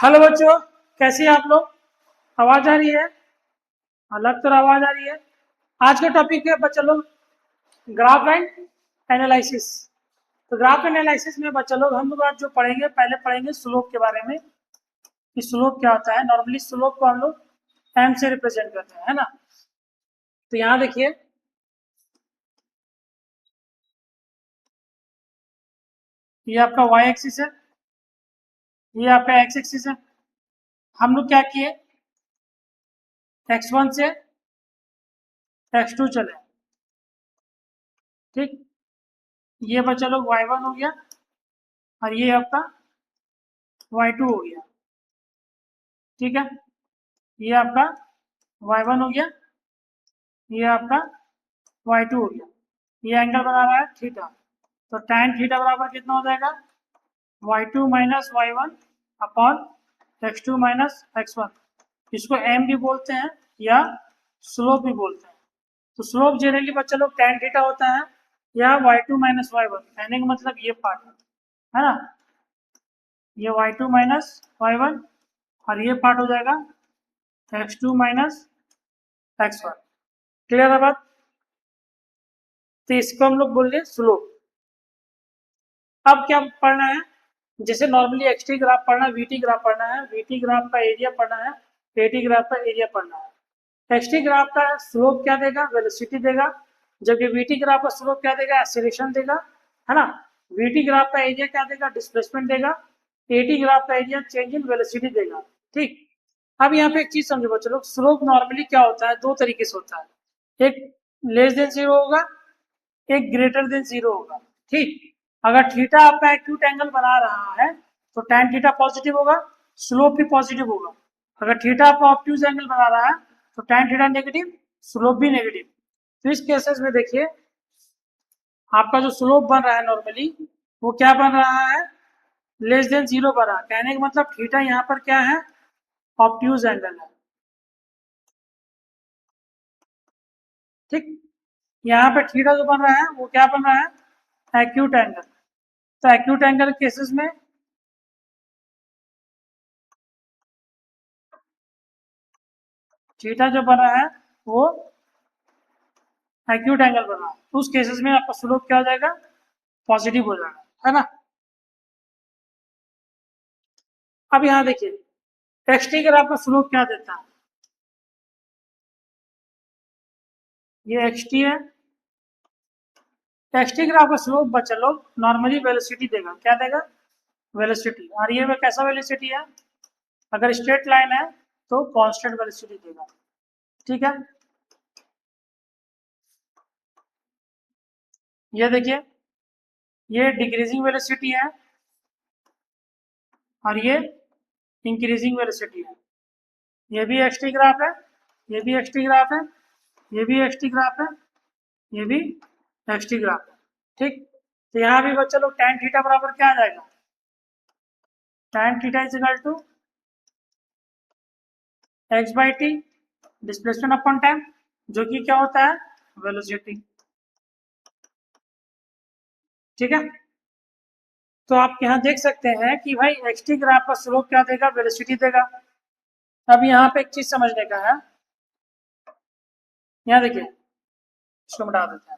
Hello बच्चों, कैसे हैं आप लोग? आवाज आ रही है? अलग तरह आवाज आ रही है। आज का टॉपिक है बच्चा लोग ग्राफ एंड एनालिसिस। तो ग्राफ एनालिसिस में बच्चा लोग हम लोग आज जो पढ़ेंगे, पहले पढ़ेंगे स्लोप के बारे में कि स्लोप क्या होता है। नॉर्मली स्लोप को हम लोग एम से रिप्रेजेंट करते हैं, है ना। तो यहाँ देखिए, ये आपका वाई एक्सिस है, ये आपका एक्स एक्सिस है। हम लोग क्या किए, x1 से x2 चले, ठीक। ये बच्चा लोग y1 हो गया और ये आपका y2 हो गया, ठीक है। ये आपका y1 हो गया, ये आपका y2 हो गया। ये एंगल बना रहा है थीटा, तो tan थीटा बराबर कितना हो जाएगा, y2 minus y1 upon x2 minus x1। इसको m भी बोलते हैं या स्लोप भी बोलते हैं। तो स्लोप जनरली बच्चा लोग tan थीटा होता है या y2 माइनस y1, कहने का मतलब ये पार्ट है ना, ये y2 माइनस y1 और ये पार्ट हो जाएगा x2 माइनस x1। क्लियर है बात? तो इसको हम लोग बोल रहे हैं स्लोप। अब क्या पढ़ना है, जैसे नॉर्मली एक्सटी ग्राफ पढ़ना है, वीटी ग्राफ पढ़ना है, वीटी ग्राफ का एरिया पढ़ना है, एटी ग्राफ का एरिया पढ़ना है। एक्सटी ग्राफ का स्लोप क्या देगा, वेलोसिटी देगा, जबकि वीटी ग्राफ का स्लोप क्या देगा, एक्सीलरेशन देगा, है ना। वीटी ग्राफ का एरिया क्या देगा, डिस्प्लेसमेंट देगा। एटी ग्राफ का एरिया चेंज इन वेलोसिटी देगा, ठीक। अब यहाँ पे एक चीज समझो बच्चों लोग, स्लोप नॉर्मली क्या होता है, दो तरीके से होता है। एक लेस देन जीरो होगा, एक ग्रेटर देन जीरो होगा, ठीक। अगर थीटा आपका एक्यूट एंगल बना रहा है तो tan थीटा पॉजिटिव होगा, स्लोप भी पॉजिटिव होगा। अगर थीटा आपका ऑब्ट्यूज एंगल बना रहा है तो tan थीटा नेगेटिव, स्लोप भी नेगेटिव। तो इस केसेस में देखिए, आपका जो स्लोप बन रहा है नॉर्मली, वो क्या बन रहा है, लेस देन जीरो बन रहा है। कहने का मतलब थीटा यहाँ पर क्या है, ऑब्ट्यूज एंगल है, ठीक। यहाँ पे थीटा जो बन रहा है वो क्या बन रहा है, एक्यूट एंगल। तो एक्यूट एंगल केसेस में थीटा जो बन रहा है वो एक्यूट एंगल बन रहा है, तो उस केसेस में आपका स्लोप क्या हो जाएगा, पॉजिटिव हो जाएगा, है ना। अब यहाँ देखिए एक्सटी ग्राफ का स्लोप क्या देता है, ये एक्सटी है। एक्सटी ग्राफ का स्लोप बच्चा लोग नॉर्मली वेलोसिटी देगा, क्या देगा, वेलोसिटी। और ये में कैसा वेलोसिटी है, अगर स्ट्रेट लाइन है तो कांस्टेंट वेलोसिटी देगा, ठीक है। ये देखिए, ये डिक्रीजिंग वेलोसिटी है और ये इंक्रीजिंग वेलोसिटी है। ये भी एक्सटी ग्राफ है, ये भी एक्सटी ग्राफ है, ये भी एक्सटी ग्राफ है, ये भी एक्सटी ग्राफ है, ठीक। तो यहाँ भी बच्चा लोग tan थीटा बराबर क्या आ जाएगा, tan theta is equal to x by t, displacement upon time, जो कि क्या होता है, वेलोसिटी, ठीक है। तो आप यहाँ देख सकते हैं कि भाई एक्सटी ग्राफ का स्लोप क्या देगा, वेलोसिटी देगा। अब यहाँ पे एक चीज समझने का है, यहाँ देखिए, इसको मिटा देते हैं।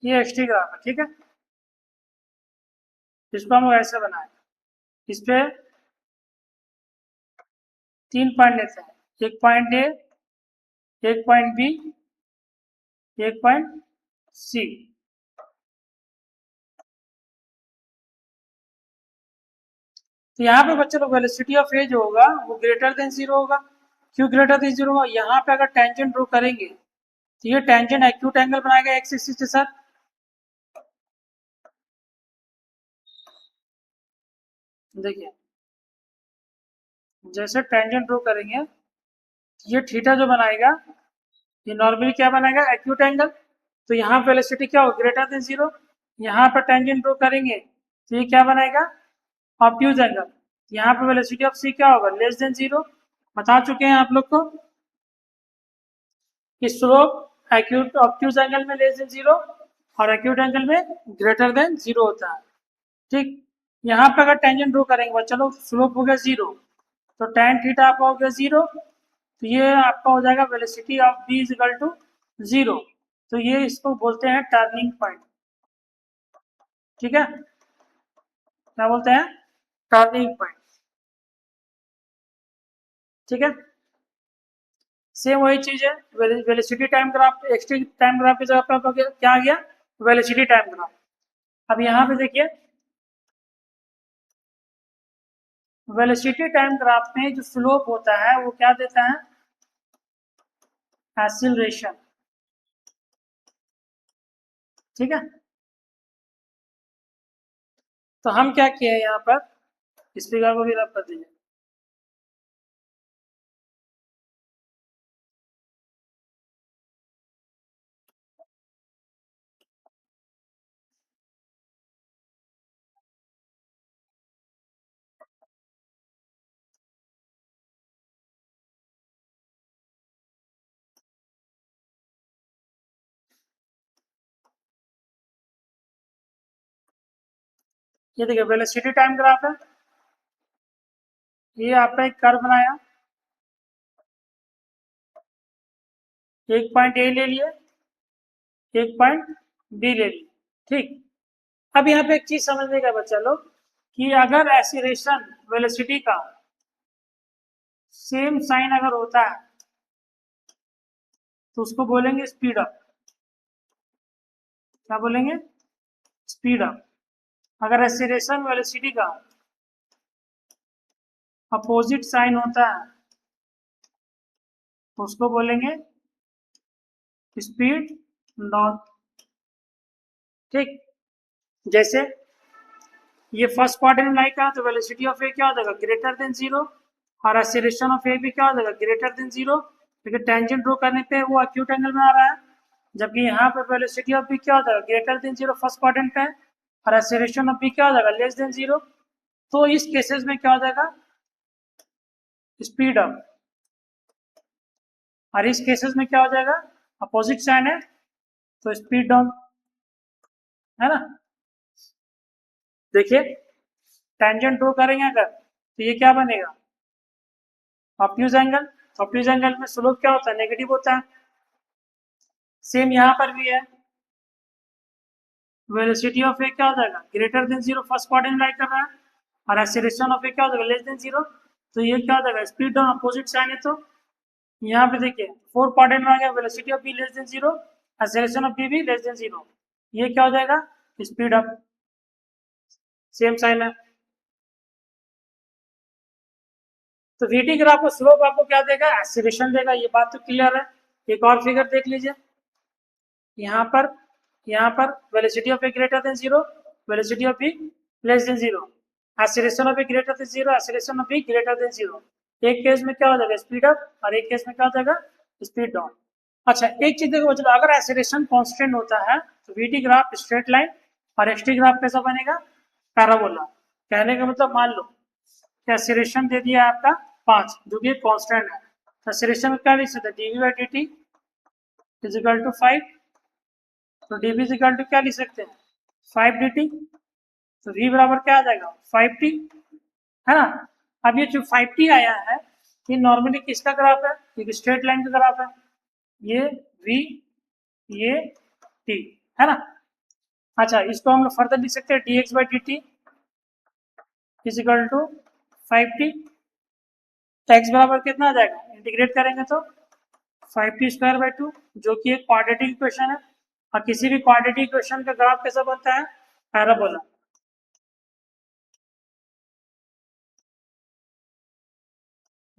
ये एक्सटी ग्राफ है, ठीक है। इसको हम ऐसे बनाए, इस पे 3 पॉइंट लेते हैं, एक पॉइंट ए, एक पॉइंट बी, एक पॉइंट सी। तो यहाँ पे बच्चे लोग वेलोसिटी ऑफ ए जो होगा वो ग्रेटर देन जीरो होगा। क्यों ग्रेटर देन जीरो होगा, यहाँ पे अगर टेंजेंट ड्रॉ करेंगे तो ये टेंजेंट एक्यूट एंगल बनाएगा एक्स एक्सिस के साथ। देखिए, जैसे टेंजेंट ड्रॉ करेंगे, ये थीटा जो बनाएगा, ये नॉर्मली क्या बनाएगा, एक्यूट एंगल। तो यहाँ वेलोसिटी क्या हो, ग्रेटर देन जीरो। यहाँ पर टेंजेंट ड्रॉ करेंगे तो ये क्या बनाएगा, ऑब्ट्यूज एंगल। यहाँ पे वेलोसिटी ऑफ सी क्या होगा, लेस देन जीरो। बता चुके हैं आप लोग को कि स्लोप एक्यूट ऑब्ट्यूज एंगल में लेस देन जीरो और एक्यूट एंगल में ग्रेटर देन जीरो होता है। ठीक, यहाँ पे अगर टेंजेंट ड्रॉ करेंगे, चलो स्लोप हो गया जीरो, तो टेन थीटा आपका हो गया जीरो, तो ये आपका हो जाएगा velocity of B is equal to zero. तो ये इसको बोलते हैं टर्निंग पॉइंट। ठीक है, क्या बोलते हैं, टर्निंग पॉइंट। ठीक है, सेम वही चीज है, velocity time graph, x t time graph की जगह पे क्या आ गया, वेलोसिटी टाइम ग्राफ। अब यहाँ पे देखिए, वेलोसिटी टाइम ग्राफ में जो स्लोप होता है वो क्या देता है, एक्सीलरेशन। ठीक है, तो हम क्या किए हैं यहाँ पर, इस फिगर को भी रब कर दीजिए। ये देखिए वेलोसिटी टाइम ग्राफ है, ये आपका एक कर्व बनाया, एक पॉइंट ए ले लिए, एक पॉइंट बी ले लिए। ठीक, अब यहाँ पे एक चीज समझने का बच्चा लोग, कि अगर एक्सीलरेशन वेलोसिटी का सेम साइन अगर होता है तो उसको बोलेंगे स्पीड अप। क्या बोलेंगे, स्पीड अप। अगर एक्सीलरेशन वेलोसिटी का अपोजिट साइन होता है तो उसको बोलेंगे स्पीड डाउन। ठीक, जैसे ये फर्स्ट क्वाड्रेंट में लाई का, तो वेलोसिटी ऑफ ए क्या हो जाएगा, ग्रेटर देन जीरो, और एक्सीलरेशन ऑफ ए भी क्या हो जाएगा, ग्रेटर देन जीरो, क्योंकि टेंजेंट ड्रॉ करने पे वो एक्यूट एंगल में आ रहा है। जबकि यहाँ पर वेलोसिटी ऑफ बी क्या हो जाएगा, greater than zero first quadrant पे है, और एक्सीलरेशन ऑफ बी क्या हो जाएगा, लेस देन जीरो। तो इस केसेस में क्या हो जाएगा, स्पीड अप, और इस केसेस में क्या हो जाएगा, अपोजिट साइन है तो स्पीड डाउन, है ना। देखिए, टेंजेंट ड्रॉ करेंगे अगर तो ये क्या बनेगा, ऑब्ट्यूज एंगल। ऑब्ट्यूज एंगल में स्लोप क्या होता है, नेगेटिव होता है। सेम यहाँ पर भी है, वेलोसिटी ऑफ ए क्या हो जाएगा, greater than zero first quadrant like कर रहा है, और एक्सीलरेशन ऑफ ए क्या हो जाएगा, लेस देन जीरो। तो ये क्या हो जाएगा, स्पीड डाउन, अपोजिट साइन है। तो यहाँ पे देखिए फोर क्वाड्रेंट में आ गया, velocity of B less than zero, acceleration of B भी लेस देन जीरो, ये क्या हो जाएगा, स्पीड अप। सेम साइन है। तो वीटी ग्राफ को स्लोप आपको क्या देगा, एक्सीलरेशन देगा, ये बात तो क्लियर है। एक और फिगर देख लीजिए, यहाँ पर velocity of A greater than zero, velocity of B less than zero, acceleration of A greater than zero, acceleration of be greater than zero. एक केस में क्या हो जाएगा, स्पीड अप, और एक केस में क्या हो जाएगा, स्पीड डाउन। अच्छा, एक चीज देखो चलो, अगर एक्सीलरेशन कांस्टेंट होता है तो वीटी ग्राफ स्ट्रेट लाइन, और एक्सटी ग्राफ कैसा बनेगा, पैराबोला। कहने का मतलब, मान लो कि एक्सीलरेशन दे दिया है आपका 5, जो कि कांस्टेंट है, तो एक्सीलरेशन में क्या लिख सकते हैं, dv by dt is equal to 5, तो dv इज इक्वल टू क्या लिख सकते हैं, 5 dt। तो v बराबर क्या आ जाएगा, 5t, है ना। अब ये जो 5t आया है, ये नॉर्मली किसका ग्राफ है, एक स्ट्रेट लाइन का ग्राफ है, ये v, ये t, है ना। अच्छा, इसको हम लोग फर्दर लिख सकते हैं dx by dt is equal to 5t। X बराबर कितना आ जाएगा, इंटीग्रेट करेंगे तो 5t² बाई 2, जो कि एक क्वाड्रेटिक इक्वेशन है, और किसी भी क्वाड्रेटिक इक्वेशन का ग्राफ कैसा बनता है, पैराबोला।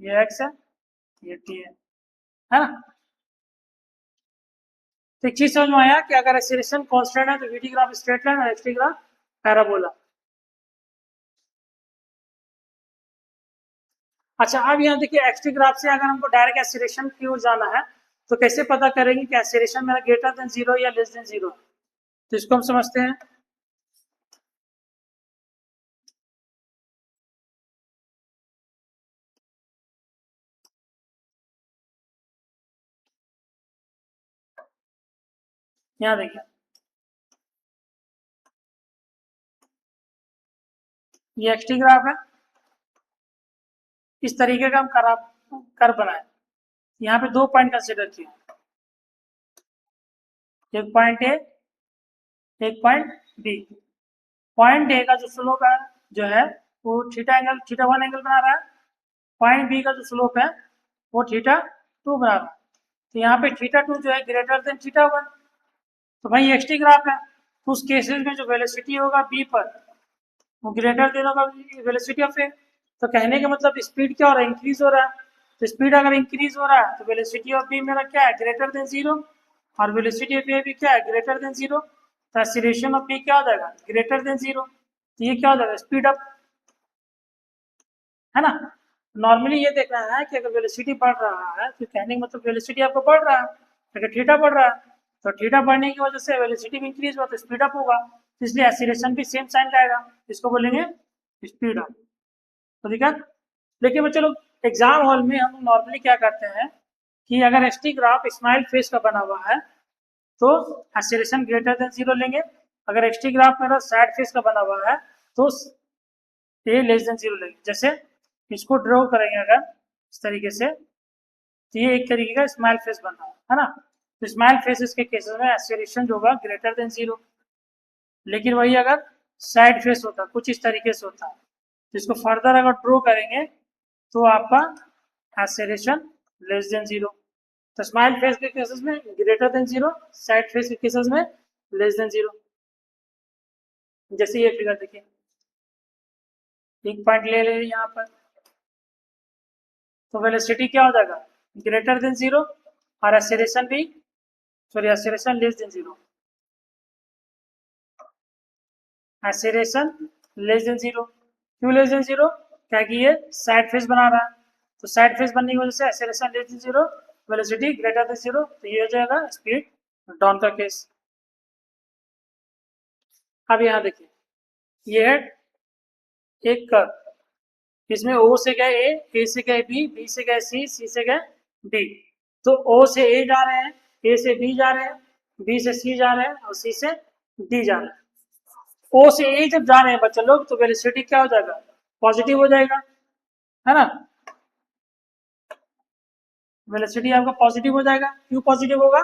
ये एक्स है, ये टी है ना। तो एक चीज समझ में आया कि अगर एक्सीलरेशन कांस्टेंट है तो वीटी ग्राफ स्ट्रेट लाइन और एक्सटी ग्राफ पैराबोला। अच्छा, अब यहाँ देखिए एक्सटी ग्राफ से अगर हमको डायरेक्ट एक्सीलरेशन की ओर जाना है तो कैसे पता करेंगे कि एक्सीलरेशन मेरा ग्रेटर देन जीरो या लेस देन जीरो। तो इसको हम समझते हैं। यहाँ देखिए ये एक्सटी ग्राफ है, इस तरीके का हम कर बनाए। यहाँ पे 2 पॉइंट कंसिडर किए, एक पॉइंट ए, एक पॉइंट बी। पॉइंट ए का जो स्लोप है जो है वो थीटा 1 एंगल बना रहा है, पॉइंट बी का जो स्लोप है वो थीटा 2 बना रहा है। तो यहाँ पे थीटा 2 जो है ग्रेटर देन थीटा 1, तो भाई एक्सटी ग्राफ है, तो उस केसेस में जो वेलोसिटी होगा बी पर वो ग्रेटर देन होगा वेलोसिटी ऑफ ए। तो कहने का मतलब स्पीड क्या हो रहा है, इंक्रीज हो रहा है। तो स्पीड अगर इंक्रीज हो रहा है तो वेलोसिटी ऑफ बी मेरा क्या है, ग्रेटर देन जीरो, और वेलोसिटी ऑफ ए भी क्या है, ग्रेटर देन जीरो। तो एक्सीलरेशन ऑफ बी क्या हो जाएगा, ग्रेटर देन जीरो। तो ये क्या हो जाएगा, स्पीड अप, है ना। नॉर्मली ये देखना है कि अगर वेलोसिटी बढ़ रहा है तो कहने का मतलब वेलोसिटी आपको बढ़ रहा है, अगर थीटा बढ़ रहा है तो थीटा बढ़ने की वजह से वेलोसिटी भी इंक्रीज हुआ तो स्पीड अप होगा, तो इसलिए एक्सीलरेशन भी सेम साइन जाएगा, इसको बोलेंगे स्पीड अप। तो ठीक है। लेकिन बच्चों लोग एग्जाम हॉल में हम नॉर्मली क्या करते हैं कि अगर एसटी ग्राफ स्माइल फेस का बना हुआ है तो एक्सीलरेशन ग्रेटर देन जीरो लेंगे, अगर एसटी ग्राफ मेरा सैड फेस का बना हुआ है तो ए लेस देन जीरो लेंगे। जैसे इसको ड्रॉ करेंगे अगर इस तरीके से, तो ये एक तरीके का स्माइल फेस बन रहा है ना। तो स्माइल फेसेस के केसेस में एक्सीलरेशन जो होगा ग्रेटर देन जीरो। लेकिन वही अगर साइड फेस होता कुछ इस तरीके से होता है, तो इसको फर्दर अगर ड्रॉ करेंगे तो आपका एक्सेलरेशन लेस देन जीरो। तो स्माइल फेस के केसेस में greater than zero, side face के केसेस में लेस देन जीरो। जैसे ये फिगर देखिए, एक पॉइंट ले ले यहाँ पर, तो वेलोसिटी क्या हो जाएगा, ग्रेटर देन जीरो, और एक्सेलरेशन भी, sorry acceleration less than zero, acceleration less than zero. क्यों लेस देन जीरो, क्या कि ये साइड फेस बना रहा है, तो साइड फेस बनने की वजह से acceleration less than zero, velocity greater than zero, तो ये हो जाएगा स्पीड डाउन का केस। अब यहाँ देखिए ये है एक कर्व, इसमें ओ से गए ए से गए बी से गए सी से गए डी। तो ओ से ए जा रहे हैं, ए से बी जा रहे हैं, बी से सी जा रहे हैं और सी से डी जा रहे हैं। ओ से ए जब जा रहे हैं बच्चे लोग तो वेलोसिटी क्या हो जाएगा, पॉजिटिव हो जाएगा, है ना। वेलोसिटी आपका पॉजिटिव हो जाएगा, क्यों पॉजिटिव होगा,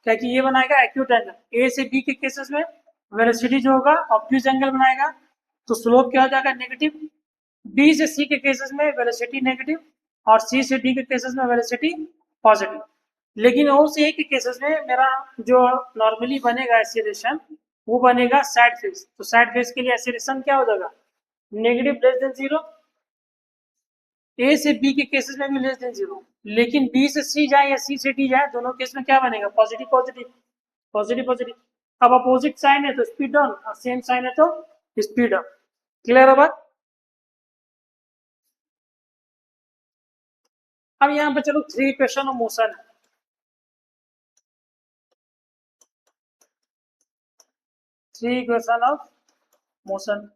क्या कि ये बनाएगा एक्यूट एंगल। ए से बी के केसेस में वेलोसिटी जो होगा ऑब्ट्यूज एंगल बनाएगा, तो स्लोप क्या हो जाएगा, नेगेटिव। बी से सी के केसेस में वेलोसिटी नेगेटिव, और सी से डी के केसेस में वेलोसिटी पॉजिटिव। लेकिन ओ से ए के केसेस में मेरा जो नॉर्मली बनेगा एक्सीलरेशन वो बनेगा साइड फेस, तो साइड फेस के लिए एक्सीलरेशन क्या हो जाएगा, नेगेटिव लेस देन जीरो। ए से बी के केसेस में भी लेस देन जीरो, लेकिन बी से सी जाए या सी से डी जाए दोनों केस में क्या बनेगा, पॉजिटिव पॉजिटिव, पॉजिटिव पॉजिटिव। अब अपोजिट साइन है तो स्पीड डाउन, और सेम साइन है तो स्पीड अप। क्लियर है बात। अब यहाँ पे चलो 3 इक्वेशन ऑफ मोशन है। थ्री इक्वेशन ऑफ मोशन,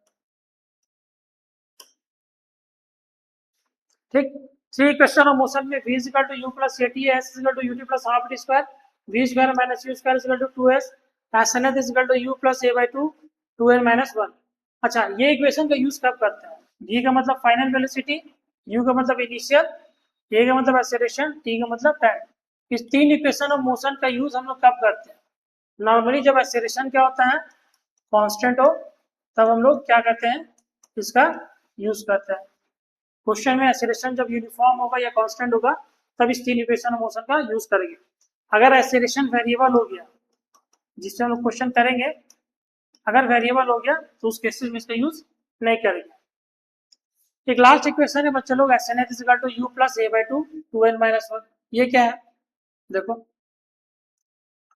ठीक। 3 इक्वेशन ऑफ मोशन में v equal to u plus at, s equal to ut plus half t square, v square minus u square equal to 2s, snth equal to u plus a by 2 2n minus 1। अच्छा ये equation का use कब करते हैं, v का मतलब final velocity, u का मतलब इनिशियल, a का मतलब एक्सेलरेशन, t का मतलब टाइम। इस 3 इक्वेशन ऑफ मोशन का यूज हम लोग कब करते हैं, नॉर्मली जब एक्सेलरेशन क्या होता है, कांस्टेंट हो, तब हम लोग क्या करते हैं, इसका यूज करते हैं। क्वेश्चन में एक्सेलरेशन जब यूनिफॉर्म होगा या कांस्टेंट होगा तब इस 3 इक्वेशन ऑफ मोशन का यूज करेंगे। अगर एक्सेलरेशन वेरिएबल हो गया जिससे हम लोग क्वेश्चन करेंगे, अगर वेरिएबल हो गया तो उस केसेस में इसका यूज नहीं करेंगे। एक लास्ट इक्वेशन है बच्चे लोग, S N H equal to U plus A by two two N minus one. ये क्या है, देखो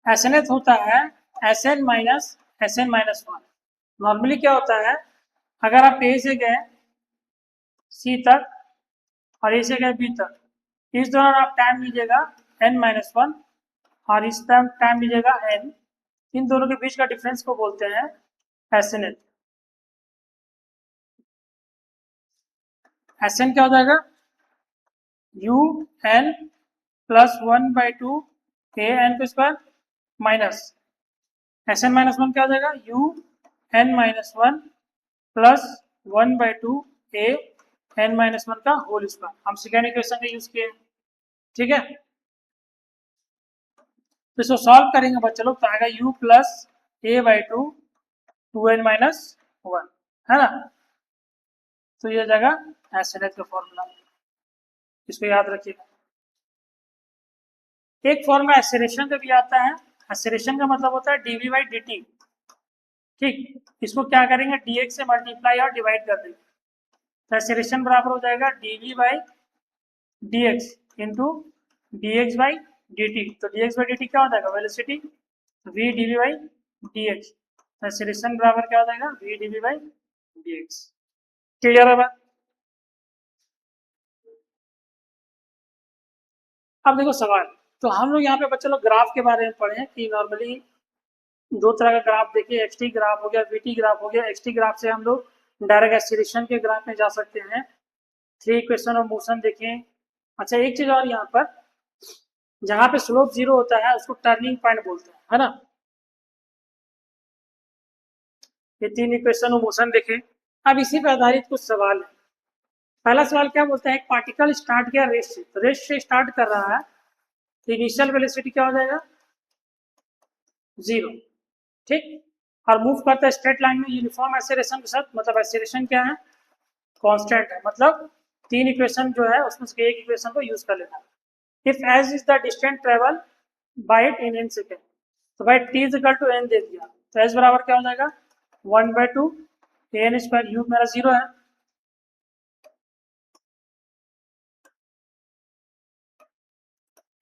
एस एन एच होता है S N minus one. Normally क्या होता है, अगर आप ए से गए सी तक और ए से गए बी तक, इस दौरान आप टाइम लीजिएगा n माइनस वन, और इस टाइम टाइम लीजिएगा n, इन दोनों के बीच का डिफरेंस को बोलते हैं S N H. S N क्या हो जाएगा, U N plus one by two A N को square minus S N minus one क्या हो जाएगा, U N minus one plus 1/2 A N minus one का होल स्क्वायर। हम सेकेंड इक्वेशन का यूज किए, ठीक है। तो इसको सॉल्व करेंगे बच्चा लोग, तो आएगा u plus a/2 2n minus one, है ना। तो ये जगह एस एन एच का फॉर्मूला, इसको याद रखिएगा। एक फॉर्मूला एसेलेरेशन का भी आता है। एसेलेरेशन का मतलब होता है डीवी बाई डी टी, ठीक। इसको क्या करेंगे, dx से मल्टीप्लाई और डिवाइड कर देंगे, तो एसेलेरेशन बराबर हो जाएगा dv by dx into dx by dt। तो dx बाई dt क्या हो जाएगा, velocity, v dv by dx। Acceleration बराबर क्या हो जाएगा, v dv by dx। Clear है बात। अब देखो सवाल, तो हम लोग यहाँ पे बच्चे लोग ग्राफ के बारे में पढ़े हैं कि नॉर्मली दो तरह का ग्राफ देखिए, एक्सटी ग्राफ हो गया, वीटी ग्राफ हो गया। एक्सटी ग्राफ से हम लोग डायरेक्ट एक्सीलरेशन के ग्राफ में जा सकते हैं। थ्री इक्वेशन ऑफ मोशन देखें। अच्छा एक चीज और, यहाँ पर जहाँ पे स्लोप जीरो होता है उसको टर्निंग पॉइंट बोलते हैं, है ना। ये तीन इक्वेशन ऑफ मोशन देखें। अब इसी पर आधारित कुछ सवाल है। पहला सवाल क्या बोलता है, एक पार्टिकल स्टार्ट किया रेस्ट से, तो रेस्ट से स्टार्ट कर रहा है, तो इनिशियल वेलोसिटी क्या हो जाएगा, जीरो, ठीक। और मूव करता है स्ट्रेट लाइन में यूनिफॉर्म एक्सेलरेशन के साथ, मतलब एक्सेलरेशन क्या है, कांस्टेंट है। मतलब तीन इक्वेशन जो है उसमें से एक इक्वेशन को यूज कर लेना। If S is the distance travel by it in N second, तो भाई T is equal to N दे दिया, तो एस बराबर क्या हो जाएगा, 1/2 एन स्क्वायर, यू मेरा जीरो है,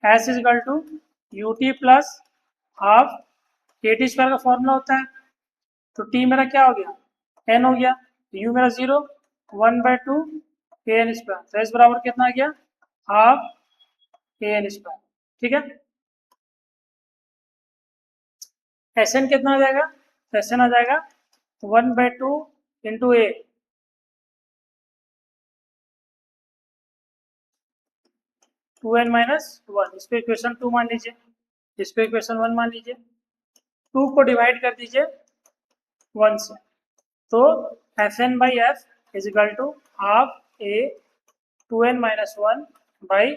S is equal to U T plus half के टी स्क्वायर का फॉर्मूला होता है। तो टी मेरा क्या हो गया, एन हो गया, यू मेरा जीरो, 1/2 एन स्क्वायर, तो एस बराबर कितना आ गया, हाफ एन स्क्वायर, ठीक है। एस एन कितना आ जाएगा, एस एन आ जाएगा 1/2 into A, two N minus one, इसको इक्वेशन टू मान लीजिए, इसको इक्वेशन वन मान लीजिए। टू को डिवाइड कर दीजिए वन से, तो F N by F is equal to half A two N minus one by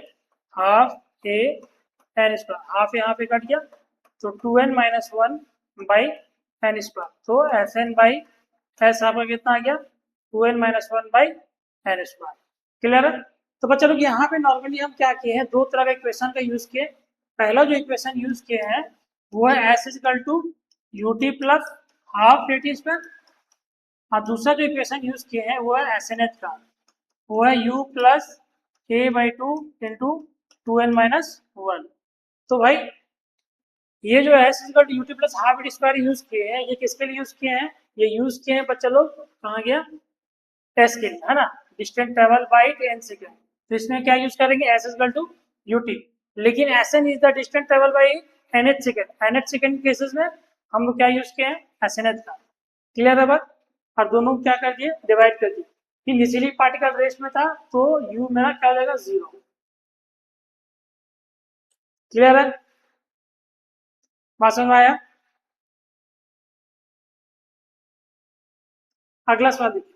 half A N square, half यहाँ पे कट गया, तो two N minus one by N square, तो एफ एन बाई एस आपका कितना आ गया, two N minus one by N square. Clear है। तो बच्चा लोग यहाँ पे नॉर्मली हम क्या किए हैं, दो तरह का इक्वेशन का यूज किए। पहला जो इक्वेशन यूज किए हैं वो है S is equal to U T plus half A T square, और दूसरा जो इक्वेशन यूज किए हैं वो है एस एन एच का, वो है u plus A by two into two N minus one. तो भाई ये जो है U T plus half A square use किए हैं, ये किसके लिए यूज किए हैं, ये यूज किए हैं बच्चा लोग, कहाँ गया, टेस्ट के लिए, है ना, distance travel by N second. तो इसमें क्या यूज करेंगे, S is to U T, लेकिन S N is the distance travel by N H second, N H second cases में हम लोग क्या यूज किए हैं, एस एन एच का। क्लियर है बात। और दोनों क्या कर दिए, डिवाइड कर दिए, इनिशियली पार्टिकल रेस्ट में था तो u मेरा क्या हो जाएगा, जीरो। क्लियर है, बात समझ में आया। अगला सवाल देखिए,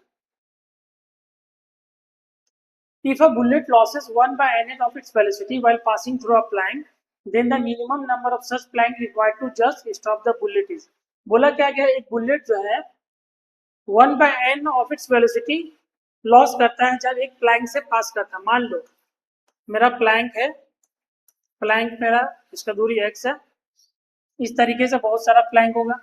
if a bullet loses 1 by n of its velocity while passing through a plank, then the minimum number of such plank required to just stop the bullet is। बोला क्या गया, एक बुलेट जो है 1 by n of its velocity loss करता है जब एक प्लैंक से पास करता है। मान लो मेरा प्लैंक है, प्लैंक मेरा इसका दूरी x है, इस तरीके से बहुत सारा प्लैंक होगा।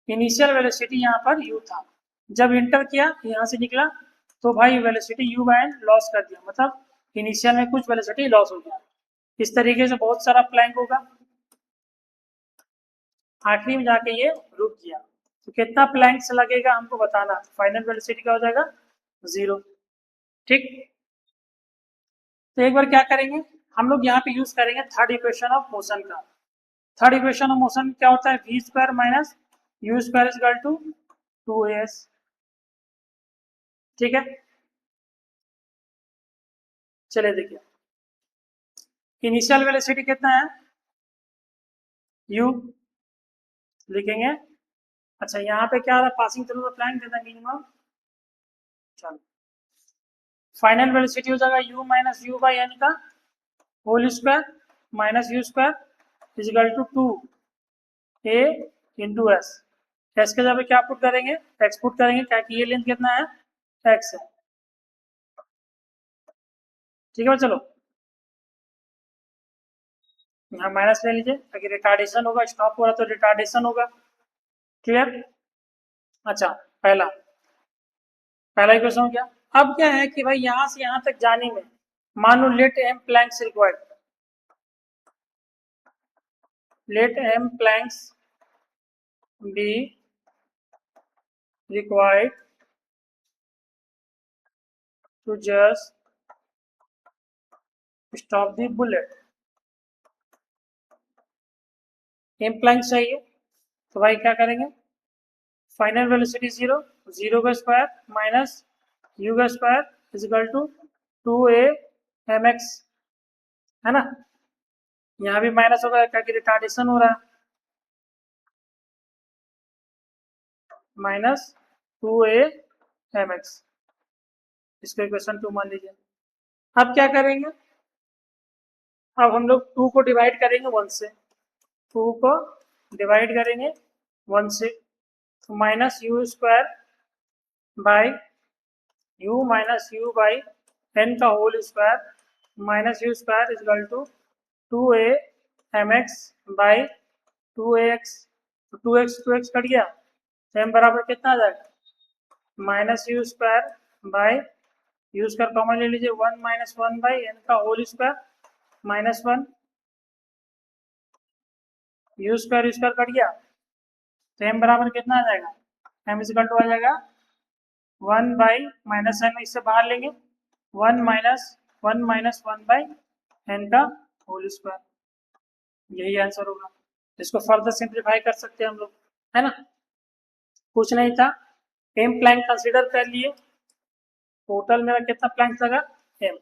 इनिशियल वेलोसिटी यहाँ पर u था, जब इंटर किया यहाँ से निकला तो भाई velocity u by n loss कर दिया, मतलब इनिशियल में कुछ वेलोसिटी लॉस हो गया। इस तरीके से बहुत सारा प्लैंक होगा, आखिरी में जाके ये रुक गया। तो कितना प्लैंक्स लगेगा हमको बताना, फाइनल वेलोसिटी क्या हो जाएगा, जीरो, ठीक। तो एक बार क्या करेंगे हम लोग, यहाँ पे यूज करेंगे थर्ड इक्वेशन ऑफ मोशन का। थर्ड इक्वेशन ऑफ मोशन क्या होता है, V square minus U square is equal to two S, ठीक है। चलिए देखिए, इनिशियल वेलोसिटी कितना है, यू लिखेंगे। अच्छा यहाँ पे क्या आ रहा है, पासिंग थ्रू द प्लैंक देना मिनिमम। चलो फाइनल वेलोसिटी हो जाएगा u minus U by N का whole square minus U square equal to 2a into S. S के जगह क्या पुट करेंगे, एक्स पुट करेंगे, क्या कि ये लेंथ कितना है, एक्स है। ठीक है चलो यहाँ माइनस ले लीजिए ताकि रिटार्डेशन होगा, स्टॉप हो रहा तो रिटार्डेशन होगा। क्लियर। अच्छा पहला पहला इक्वेशन हो गया। अब क्या है कि भाई यहां से यहां तक जाने में मान लो let M planks required, let M planks be required to just stop the bullet। M plank चाहिए तो भाई क्या करेंगे, फाइनल वेलोसिटी जीरो, जीरो का स्क्वायर माइनस यू का square equal to 2a mx, है ना। यहाँ भी माइनस होगा क्या कि रिटार्डेशन हो रहा है, माइनस 2a mx, इसको इक्वेशन 2 मान लीजिए। अब क्या करेंगे, अब हम लोग 2 को डिवाइड करेंगे 1 से, 2 को डिवाइड करेंगे 1 से, तो minus U square by U minus U by N का whole square minus U square is equal to 2a mx by 2ax। तो 2x कट गया तो m बराबर कितना आ जाएगा, minus U square by U square common ले लीजिए, 1 माइनस 1 बाई एन का whole square minus 1 U square cut गया तो m बराबर कितना आ जाएगा, m इज इक्वल टू आ जाएगा 1 बाई माइनस एन, इससे बाहर लेंगे 1 माइनस 1 बाई एन का होल स्क्वायर, यही आंसर होगा। इसको फर्दर सिंप्लीफाई कर सकते हैं हम लोग, है ना। कुछ नहीं था, एम प्लैंक कंसीडर कर लिए, टोटल मेरा कितना प्लैंक लगा एम।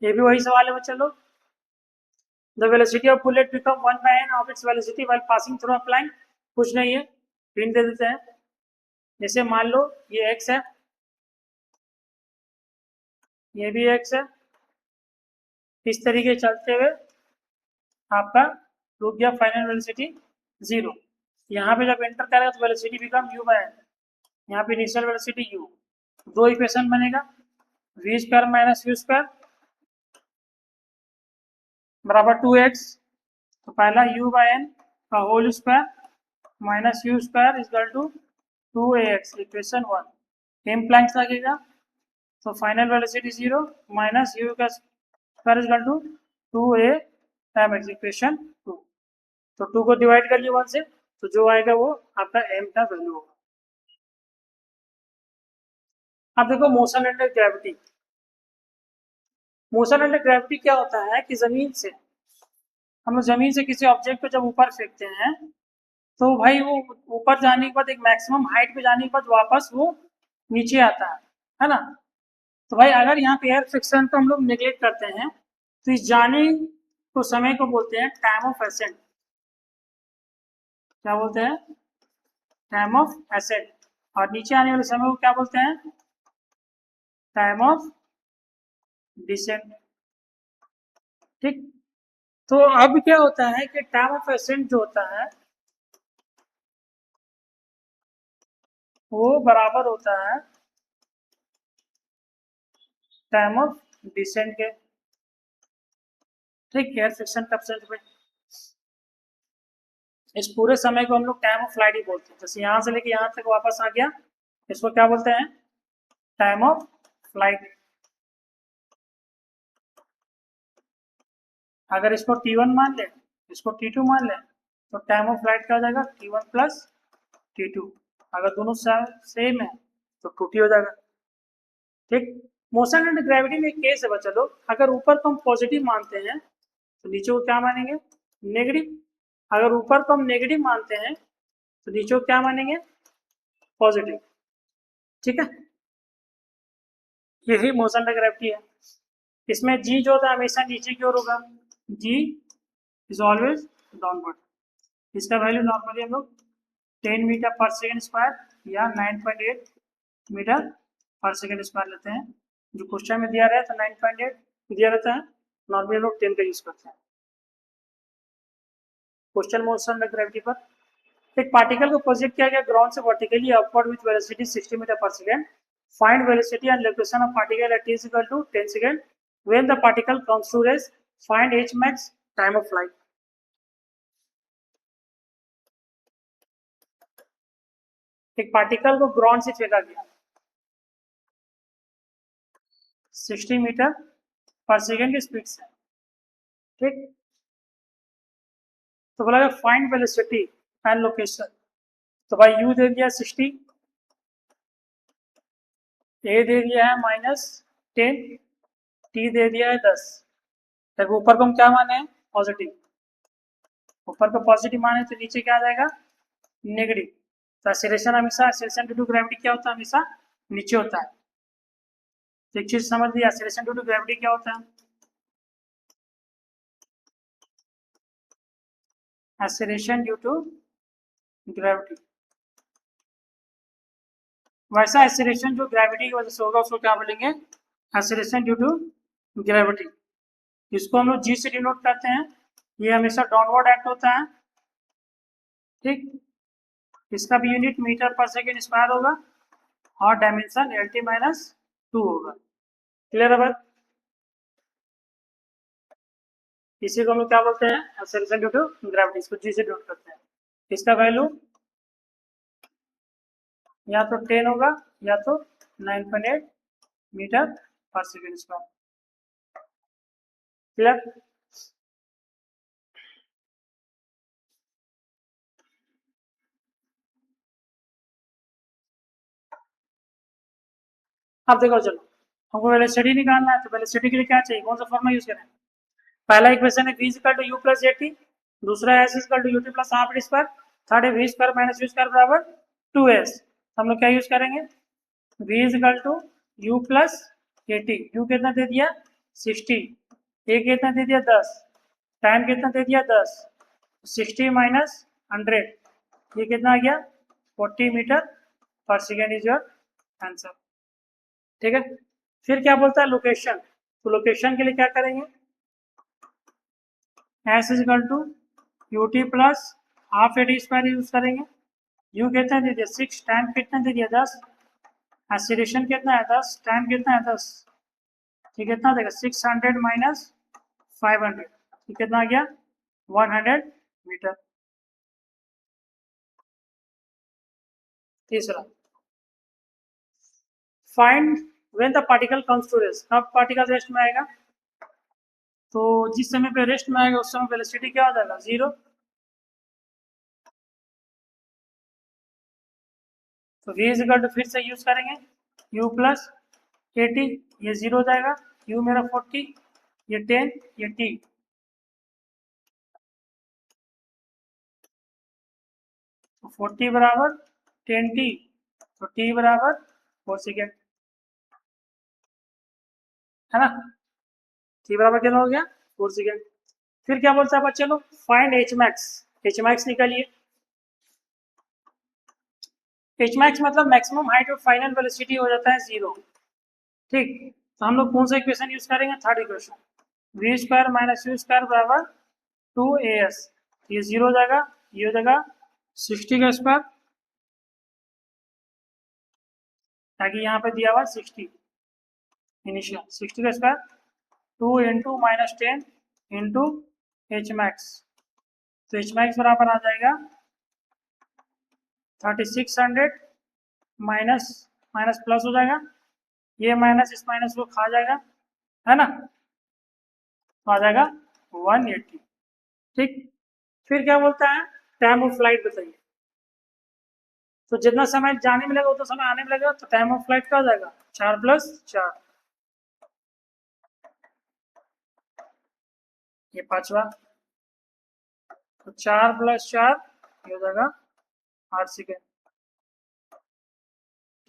ये भी वही सवाल है बच्चा लोग। The velocity of bullet become 1 by N of its velocity while passing through a plank. कुछ नहीं है, प्रिंट दे देते हैं। जैसे मान लो ये एक्स है, ये भी एक्स है, इस तरीके चलते हुए आपका रुक गया फाइनल वेलोसिटी जीरो। यहाँ पे जब एंटर करेगा तो velocity become U by N, यहाँ पे इनिशियल वेलोसिटी यू, दो इक्वेशन बनेगा, V square minus U square बराबर 2x। तो पहला u बाय एन का whole square minus U square equal to 2ax, equation 1। M planks लगेगा तो final velocity zero minus U का square equal to 2a mx, equation 2। तो 2 को divide कर लिया 1 से, तो जो आएगा वो आपका m का वैल्यू होगा। अब देखो motion under gravity. Motion under gravity क्या होता है कि जमीन से हम लोग जमीन से किसी ऑब्जेक्ट को जब ऊपर फेंकते हैं तो भाई वो ऊपर जाने के बाद एक मैक्सिमम हाइट पे जाने के बाद वापस वो नीचे आता है ना। तो भाई अगर यहाँ पे एयर फ्रिक्शन को हम लोग नेग्लेक्ट करते हैं तो इस जाने को समय को बोलते हैं टाइम ऑफ एसेंट। क्या बोलते हैं, टाइम ऑफ एसेंट। और नीचे आने वाले समय को क्या बोलते हैं, टाइम ऑफ डिसेंट। ठीक। तो अब क्या होता है कि टाइम ऑफ एसेंट जो होता है वो बराबर होता है टाइम ऑफ डिसेंट के। ठीक, एयर फ्रिक्शन का एब्सेंट में इस पूरे समय को हम लोग टाइम ऑफ फ्लाइट ही बोलते हैं। जैसे यहाँ से लेके यहाँ तक वापस आ गया, इसको क्या बोलते हैं, टाइम ऑफ फ्लाइट। अगर इसको T1 मान ले, इसको T2 मान ले, तो टाइम ऑफ फ्लाइट क्या हो जाएगा, T1 प्लस T2। अगर दोनों सेम है तो 2T हो जाएगा। ठीक। मोशन एंड ग्रेविटी में एक केस है बच्चा लोग, अगर ऊपर को हम पॉजिटिव मानते हैं तो नीचे को क्या मानेंगे, नेगेटिव। अगर ऊपर को हम नेगेटिव मानते हैं तो नीचे को क्या मानेंगे, पॉजिटिव। ठीक है। यही मोशन ऑफ ग्रेविटी है। इसमें जी जो होता है हमेशा नीचे की ओर होगा, जी इज ऑलवेज डाउनवर्ड। इसका वैल्यू नॉर्मली हम लोग 10 मीटर पर सेकेंड स्क्वायर या 9.8 मीटर पर सेकेंड स्क्वायर लेते हैं। जो क्वेश्चन में दिया रहता है 9.8 दिया रहता है, नॉर्मली हम लोग 10 का यूज करते हैं। क्वेश्चन मोशन ऑफ ग्रेविटी पर एक पार्टिकल को प्रोजेक्ट किया गया ग्राउंड से vertically upward with velocity 60 metre पर second. Find velocity and location of particle at t is equal to 10 second when the particle comes to rest. Find h max time of flight. एक particle को ground से फेंका गया 60 metre पर second की speed से, ठीक। तो बोला फाइंड वेलोसिटी एंड लोकेशन। तो भाई u दे दिया 60, a दे दिया है -10, t दे दिया है 10। देखो ऊपर को हम क्या माने हैं, पॉजिटिव। ऊपर को पॉजिटिव माने तो नीचे क्या आ जाएगा, नेगेटिव। तो एक्सीलरेशन हमेशा, एक्सीलरेशन ड्यू टू ग्रेविटी क्या होता है, हमेशा नीचे होता है। तो एक चीज समझ लिया, एक्सीलरेशन ड्यू टू ग्रेविटी क्या होता है, एक्सीलरेशन ड्यू टू ग्रेविटी। वैसा एक्सीलरेशन जो ग्रेविटी की वजह से होगा उसको क्या बोलेंगे, एक्सीलरेशन ड्यू टू ग्रेविटी। इसको हम लोग जी से डिनोट करते हैं। ये हमेशा डाउनवर्ड एक्ट होता है, ठीक। इसका भी यूनिट मीटर पर सेकेंड स्क्वायर होगा और डायमेंशन LT-2 होगा। क्लियर है बात। इसी को हम लोग क्या बोलते हैं, एक्सेलरेशन ड्यू टू ग्रेविटी। इसको जी से डिनोट करते हैं। इसका वैल्यू या तो 10 होगा या तो 9.8 मीटर पर सेकेंड स्क्वायर। क्लियर। अब देखो चलो, हमको वेलोसिटी निकालना है, तो वेलोसिटी के लिए क्या चाहिए, कौन सा फॉर्मूला यूज करें। पहला इक्वेशन है v equal to u plus at, दूसरा है s equal to ut plus half square, third है v square minus u square बराबर 2s। हम लोग क्या यूज करेंगे, v equal to u plus at। u कितना दे दिया 60, a कितना दे दिया 10, टाइम कितना दे दिया 10, 60 माइनस 100 ये कितना आ गया 40 मीटर पर सेकेंड इज योर आंसर, ठीक है। फिर क्या बोलता है लोकेशन, तो लोकेशन के लिए क्या करेंगे, S is equal to U T plus half A T square use करेंगे। यू कितना दे दिया 6, टाइम कितना दे दिया 10, एक्सीलरेशन कितना है 10, टाइम कितना है 10, ये कितना देगा 600 माइनस 500, ये कितना आ गया 100 मीटर। तीसरा, find when the particle comes to rest. कब पार्टिकल रेस्ट में आएगा, तो जिस समय पे रेस्ट में आएगा उस समय वेलोसिटी क्या हो जाएगा 0। तो v इज इक्वल टू फिर से यूज करेंगे u प्लस 80, ये 0 हो जाएगा, u मेरा 40, ये 10, ये t। तो 40 बराबर 10t, तो t बराबर 4 सेकेंड, है ना। t बराबर कितना हो गया 4 सेकेंड। फिर क्या बोलता है बच्चे लोग, find h max. h max निकालिए। h मैक्स मतलब मैक्सिमम हाइट और फाइनल वेलोसिटी हो जाता है 0, ठीक। तो हम लोग कौन सा इक्वेशन यूज करेंगे, third equation, v square minus u square बराबर 2as। ये 0 हो जाएगा, ये हो जाएगा 60 का स्क्वायर, ताकि यहाँ पे दिया हुआ 60 इनिशियल, 60 का square 2 into minus 10 into H max. तो एच मैक्स बराबर आ जाएगा 3600 माइनस माइनस प्लस हो जाएगा, ये माइनस इस माइनस को खा जाएगा, है ना। तो आ जाएगा 180, ठीक। फिर क्या बोलता है, टाइम ऑफ फ्लाइट बताइए। तो जितना समय जाने में लगेगा उतना समय आने में लगेगा, तो टाइम ऑफ फ्लाइट क्या हो जाएगा 4 प्लस 4, ये पांचवा, तो 4 प्लस 4 ये हो जाएगा 8 सेकेंड,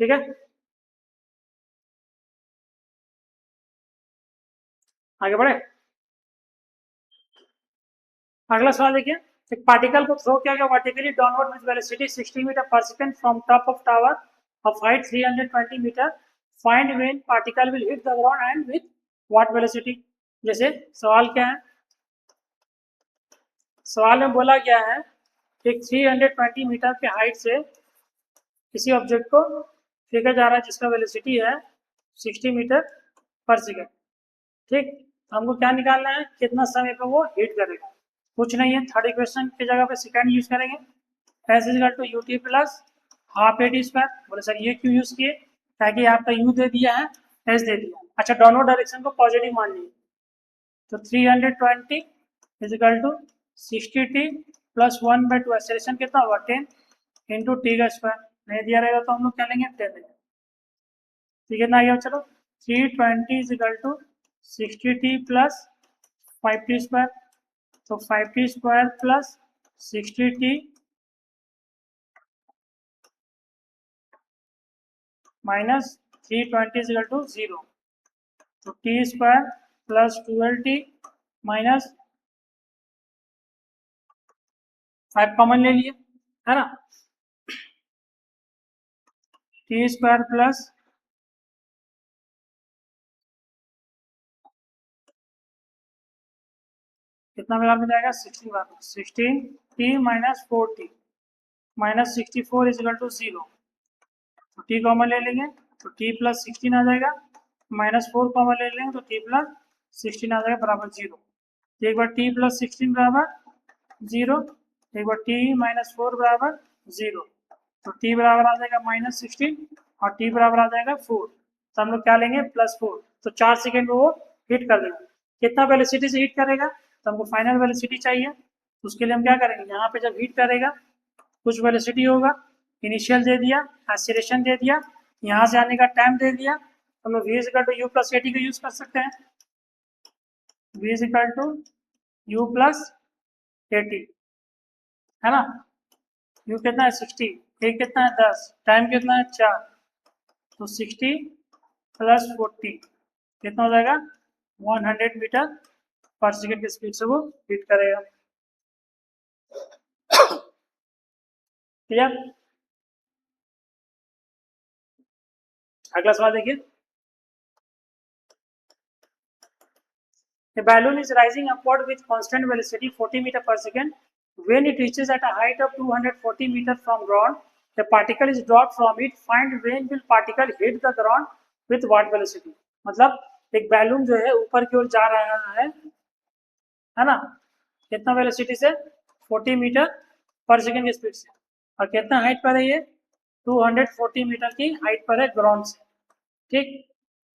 ठीक है। आगे बढ़े। अगला सवाल देखिए, एक पार्टिकल को थ्रो किया गया vertically downward with velocity 60 metre पर second from top of tower of height 320 metre, find when particle will hit the ground and with what velocity. जैसे सवाल क्या है, सवाल में बोला गया है कि 320 मीटर के हाइट से किसी ऑब्जेक्ट को फेंका जा रहा है जिसका वेलोसिटी है 60 मीटर पर सेकंड। ठीक, हमको क्या निकालना है, कितना समय पे वो हिट करेगा। कुछ नहीं है, थर्ड इक्वेशन की जगह पे सेकंड यूज करेंगे। S is equal to U T plus half A T square. बोले सर ये क्यों यूज किए, ताकि आपका यू दे दिया है, एस दे दिया। अच्छा, डाउनवर्ड डायरेक्शन को पॉजिटिव मान लीजिए, तो 320 is equal to 60t plus 1/2। Acceleration कितना होगा 10 इंटू टी का स्क्वायर। नहीं दिया रहेगा तो हम लोग क्या लेंगे 10 लेंगे। ठीक है ना, आ गया। चलो 320 is equal to 60t plus 5t square, तो 5t square plus 60t minus 320 is equal to 0, तो T square plus 12t minus 5 common ले लिए, है ना, टी स्क्वायर प्लस कितना बार में जाएगा 16 बार, 16t minus 4t minus 64 is equal to 0, तो t कॉमन ले लेंगे तो t प्लस 16 आ जाएगा, माइनस 4 कॉमन ले लेंगे तो t प्लस 16 आ जाएगा बराबर 0। तो एक बार t प्लस 16 बराबर 0, एक बार t माइनस 4 बराबर 0, तो t बराबर आ जाएगा माइनस 16 और t बराबर आ जाएगा 4। तो हम लोग क्या लेंगे प्लस 4, तो 4 सेकेंड में वो हिट कर देगा। कितना वेलोसिटी से हिट करेगा, तो हमको फाइनल वेलोसिटी चाहिए, तो उसके लिए हम क्या करेंगे, यहाँ पे जब हिट करेगा कुछ वेलोसिटी होगा, इनिशियल दे दिया, एक्सीलरेशन दे दिया, यहाँ से आने का टाइम दे दिया, तो हम लोग v equal to U plus A T का यूज कर सकते हैं। v equal to U plus A T, है ना। यू कितना है 60, ए कितना है 10, टाइम कितना है 4, तो 60 प्लस 40 कितना हो जाएगा 100 मीटर पर सेकेंड की स्पीड से वो हिट करेगा। क्लियर। अगला सवाल देखिए, a balloon is rising upward with constant velocity 40 meter per second. When it reaches at a height of 240 meter from ground, a particle is dropped from it. Find when will particle hit the ground with what velocity। मतलब एक balloon जो है ऊपर की ओर जा रहा है ना, कितना वेलोसिटी से 40 मीटर पर सेकेंड की स्पीड से, और कितना हाइट पर है ये 240 मीटर की हाइट पर है ग्राउंड से। ठीक,